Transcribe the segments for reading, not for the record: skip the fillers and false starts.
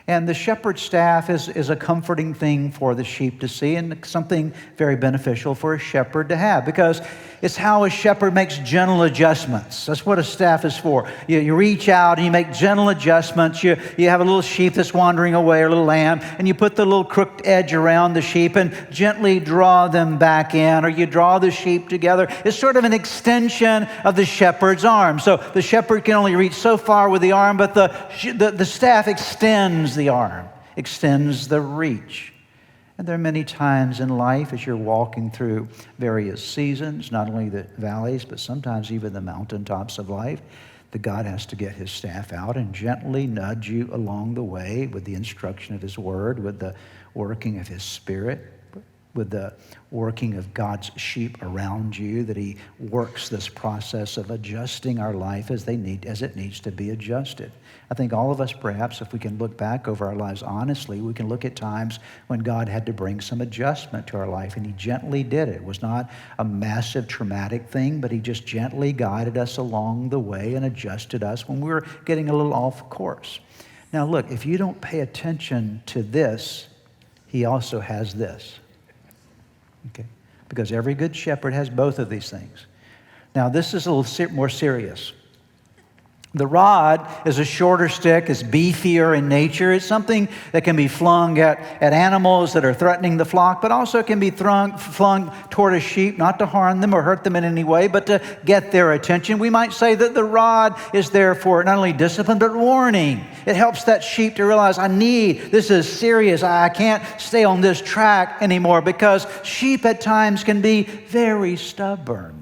And the shepherd's staff is a comforting thing for the sheep to see and something very beneficial for a shepherd to have, because it's how a shepherd makes gentle adjustments. That's what a staff is for. You reach out and you make gentle adjustments. You have a little sheep that's wandering away, or a little lamb, and you put the little crooked edge around the sheep and gently draw them back in, or you draw the sheep together. It's sort of an extension of the shepherd's arm. So the shepherd can only reach so far with the arm, but the staff extends the arm, extends the reach. And there are many times in life as you're walking through various seasons, not only the valleys, but sometimes even the mountaintops of life, that God has to get his staff out and gently nudge you along the way with the instruction of his word, with the working of his Spirit, with the working of God's sheep around you, that he works this process of adjusting our life as it needs to be adjusted. I think all of us, perhaps, if we can look back over our lives honestly, we can look at times when God had to bring some adjustment to our life, and he gently did it. It was not a massive traumatic thing, but he just gently guided us along the way and adjusted us when we were getting a little off course. Now look, if you don't pay attention to this, he also has this. Okay? Because every good shepherd has both of these things. Now, this is a little more serious. The rod is a shorter stick, is beefier in nature. It's something that can be flung at animals that are threatening the flock, but also it can be flung toward a sheep, not to harm them or hurt them in any way, but to get their attention. We might say that the rod is there for not only discipline, but warning. It helps that sheep to realize, this is serious. I can't stay on this track anymore, because sheep at times can be very stubborn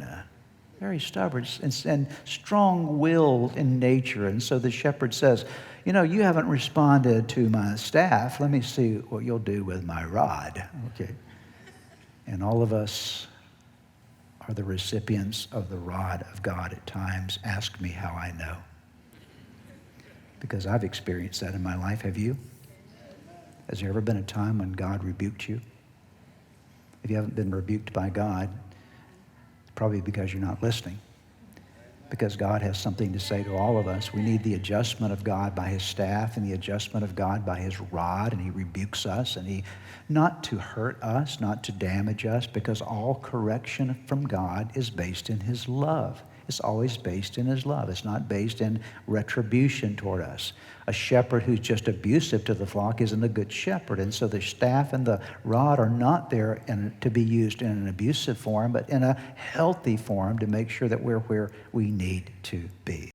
and strong-willed in nature. And so the shepherd says, you haven't responded to my staff. Let me see what you'll do with my rod. Okay. And all of us are the recipients of the rod of God at times. Ask me how I know. Because I've experienced that in my life. Have you? Has there ever been a time when God rebuked you? If you haven't been rebuked by God, probably because you're not listening. Because God has something to say to all of us. We need the adjustment of God by his staff and the adjustment of God by his rod, and he rebukes us, and he, not to hurt us, not to damage us, because all correction from God is based in his love. It's always based in his love. It's not based in retribution toward us. A shepherd who's just abusive to the flock isn't a good shepherd. And so the staff and the rod are not there to be used in an abusive form, but in a healthy form to make sure that we're where we need to be.